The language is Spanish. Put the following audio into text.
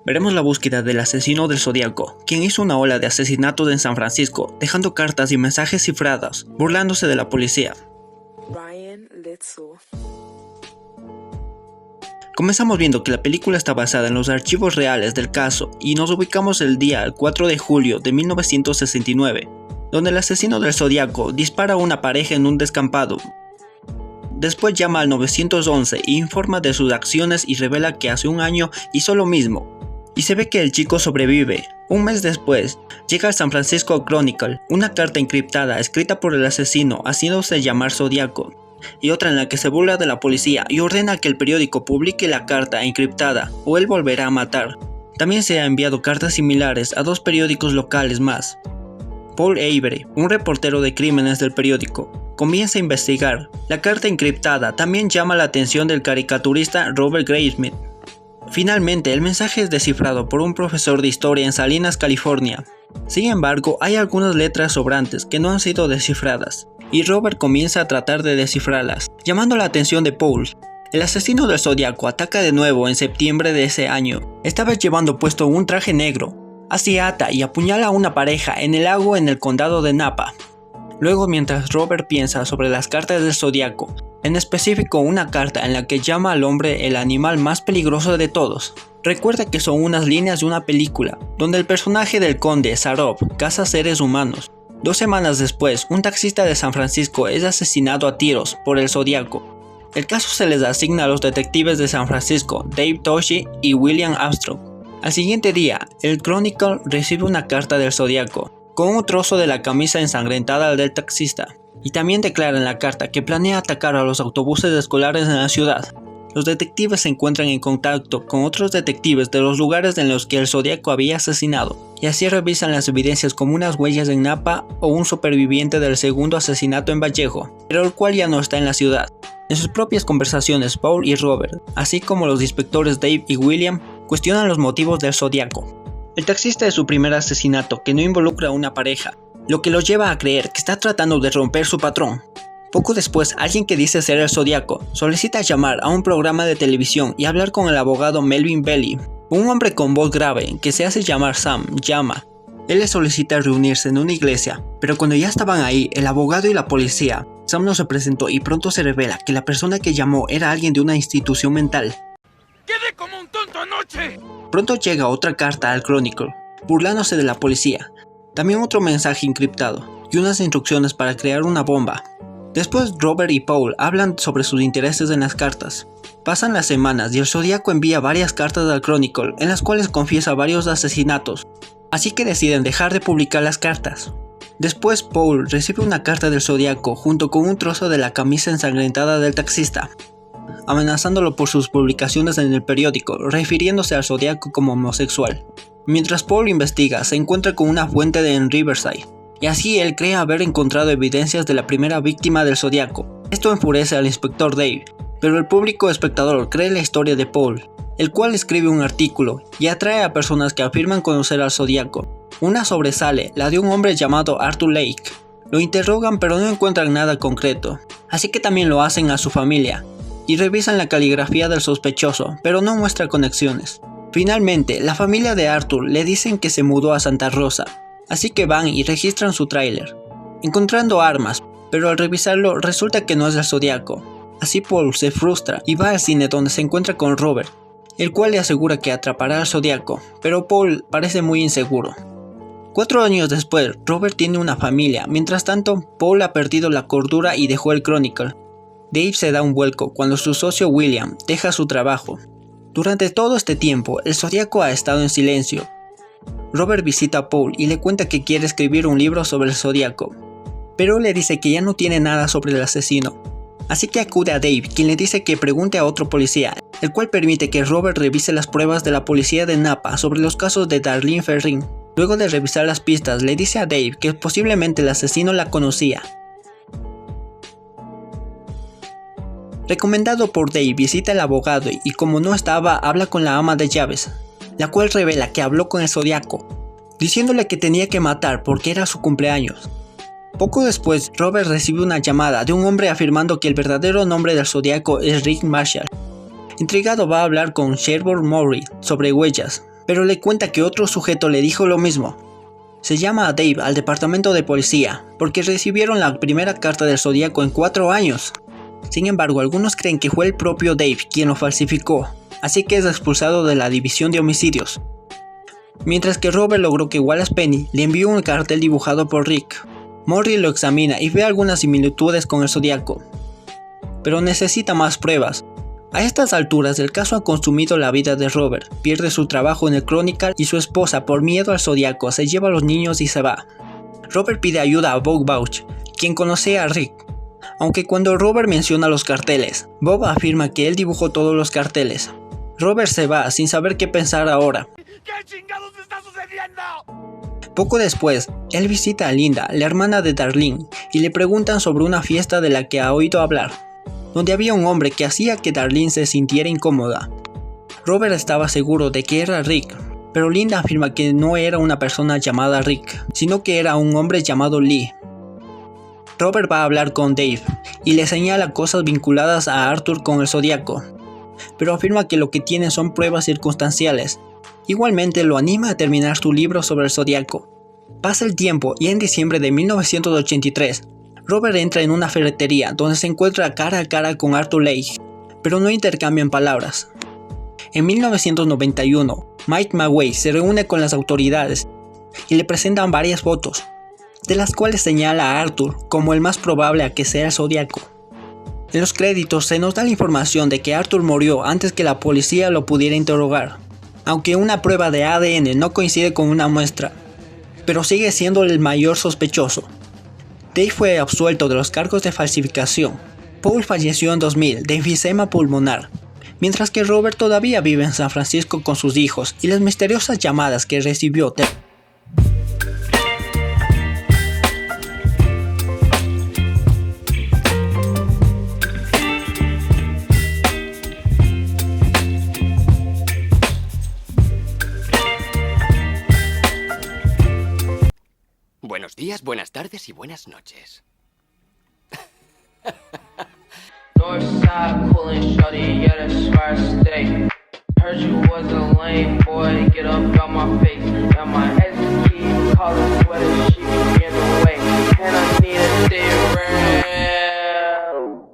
Veremos la búsqueda del asesino del Zodíaco, quien hizo una ola de asesinatos en San Francisco, dejando cartas y mensajes cifrados, burlándose de la policía. Ryan Litzel. Comenzamos viendo que la película está basada en los archivos reales del caso y nos ubicamos el día 4 de julio de 1969, donde el asesino del Zodíaco dispara a una pareja en un descampado. Después llama al 911 e informa de sus acciones y revela que hace un año hizo lo mismo. Y se ve que el chico sobrevive. Un mes después, llega al San Francisco Chronicle una carta encriptada escrita por el asesino haciéndose llamar Zodíaco, y otra en la que se burla de la policía y ordena que el periódico publique la carta encriptada o él volverá a matar. También se ha enviado cartas similares a 2 periódicos locales más. Paul Avery, un reportero de crímenes del periódico, comienza a investigar. La carta encriptada también llama la atención del caricaturista Robert Graysmith. Finalmente, el mensaje es descifrado por un profesor de historia en Salinas, California. Sin embargo, hay algunas letras sobrantes que no han sido descifradas, y Robert comienza a tratar de descifrarlas, llamando la atención de Paul. El asesino del Zodíaco ataca de nuevo en septiembre de ese año, esta vez llevando puesto un traje negro. Así ata y apuñala a una pareja en el lago en el condado de Napa. Luego, mientras Robert piensa sobre las cartas del Zodíaco, en específico una carta en la que llama al hombre el animal más peligroso de todos, recuerda que son unas líneas de una película, donde el personaje del conde Sarov caza seres humanos. 2 semanas después, un taxista de San Francisco es asesinado a tiros por el Zodíaco. El caso se les asigna a los detectives de San Francisco, Dave Toschi y William Armstrong. Al siguiente día, el Chronicle recibe una carta del Zodíaco, con un trozo de la camisa ensangrentada del taxista, y también declara en la carta que planea atacar a los autobuses escolares en la ciudad. Los detectives se encuentran en contacto con otros detectives de los lugares en los que el Zodíaco había asesinado, y así revisan las evidencias como unas huellas en Napa o un superviviente del segundo asesinato en Vallejo, pero el cual ya no está en la ciudad. En sus propias conversaciones, Paul y Robert, así como los inspectores Dave y William, cuestionan los motivos del Zodíaco. El taxista es su primer asesinato que no involucra a una pareja, lo que los lleva a creer que está tratando de romper su patrón. Poco después, alguien que dice ser el Zodíaco solicita llamar a un programa de televisión y hablar con el abogado Melvin Belli, un hombre con voz grave que se hace llamar Sam, llama. Él le solicita reunirse en una iglesia, pero cuando ya estaban ahí, el abogado y la policía, Sam no se presentó y pronto se revela que la persona que llamó era alguien de una institución mental. ¡Quedé como un tonto anoche! Pronto llega otra carta al Chronicle, burlándose de la policía. También otro mensaje encriptado y unas instrucciones para crear una bomba. Después Robert y Paul hablan sobre sus intereses en las cartas. Pasan las semanas y el Zodíaco envía varias cartas al Chronicle en las cuales confiesa varios asesinatos, así que deciden dejar de publicar las cartas. Después Paul recibe una carta del Zodíaco junto con un trozo de la camisa ensangrentada del taxista, amenazándolo por sus publicaciones en el periódico, refiriéndose al Zodíaco como homosexual. Mientras Paul investiga, se encuentra con una fuente en Riverside, y así él cree haber encontrado evidencias de la primera víctima del Zodíaco. Esto enfurece al inspector Dave, pero el público espectador cree la historia de Paul, el cual escribe un artículo y atrae a personas que afirman conocer al Zodíaco. Una sobresale, la de un hombre llamado Arthur Lake. Lo interrogan pero no encuentran nada concreto, así que también lo hacen a su familia, y revisan la caligrafía del sospechoso, pero no muestra conexiones. Finalmente, la familia de Arthur le dicen que se mudó a Santa Rosa, así que van y registran su tráiler, encontrando armas, pero al revisarlo resulta que no es el Zodíaco. Así Paul se frustra y va al cine donde se encuentra con Robert, el cual le asegura que atrapará al Zodíaco, pero Paul parece muy inseguro. 4 años después, Robert tiene una familia, mientras tanto, Paul ha perdido la cordura y dejó el Chronicle. Dave se da un vuelco cuando su socio William deja su trabajo. Durante todo este tiempo, el Zodíaco ha estado en silencio. Robert visita a Paul y le cuenta que quiere escribir un libro sobre el Zodíaco, pero le dice que ya no tiene nada sobre el asesino. Así que acude a Dave, quien le dice que pregunte a otro policía, el cual permite que Robert revise las pruebas de la policía de Napa sobre los casos de Darlene Ferrin. Luego de revisar las pistas, le dice a Dave que posiblemente el asesino la conocía. Recomendado por Dave, visita al abogado y como no estaba, habla con la ama de llaves, la cual revela que habló con el Zodíaco, diciéndole que tenía que matar porque era su cumpleaños. Poco después, Robert recibe una llamada de un hombre afirmando que el verdadero nombre del Zodíaco es Rick Marshall. Intrigado va a hablar con Sherwood Murray sobre huellas, pero le cuenta que otro sujeto le dijo lo mismo. Se llama a Dave al departamento de policía, porque recibieron la primera carta del Zodíaco en 4 años. Sin embargo, algunos creen que fue el propio Dave quien lo falsificó, así que es expulsado de la división de homicidios. Mientras que Robert logró que Wallace Penny le envió un cartel dibujado por Rick. Morrie lo examina y ve algunas similitudes con el Zodíaco, pero necesita más pruebas. A estas alturas el caso ha consumido la vida de Robert, pierde su trabajo en el Chronicle y su esposa por miedo al Zodíaco se lleva a los niños y se va. Robert pide ayuda a Bob Bauch, quien conoce a Rick, aunque cuando Robert menciona los carteles, Bob afirma que él dibujó todos los carteles. Robert se va sin saber qué pensar ahora. ¿Qué chingados está sucediendo? Poco después, él visita a Linda, la hermana de Darlene, y le preguntan sobre una fiesta de la que ha oído hablar, donde había un hombre que hacía que Darlene se sintiera incómoda. Robert estaba seguro de que era Rick, pero Linda afirma que no era una persona llamada Rick, sino que era un hombre llamado Lee. Robert va a hablar con Dave y le señala cosas vinculadas a Arthur con el Zodíaco, pero afirma que lo que tiene son pruebas circunstanciales. Igualmente lo anima a terminar su libro sobre el Zodíaco. Pasa el tiempo y en diciembre de 1983, Robert entra en una ferretería donde se encuentra cara a cara con Arthur Leigh, pero no intercambian palabras. En 1991, Mike Magway se reúne con las autoridades y le presentan varias fotos, de las cuales señala a Arthur como el más probable a que sea el Zodíaco. En los créditos se nos da la información de que Arthur murió antes que la policía lo pudiera interrogar, aunque una prueba de ADN no coincide con una muestra, pero sigue siendo el mayor sospechoso. Dave fue absuelto de los cargos de falsificación. Paul falleció en 2000 de enfisema pulmonar, mientras que Robert todavía vive en San Francisco con sus hijos y las misteriosas llamadas que recibió. Buenos días, buenas tardes y buenas noches. Northside coolin' shorty, yeah, that's where I stay. Heard you was a lame boy, get up out my face. Now my ex keep calling sweater, she be in the way. And I need a day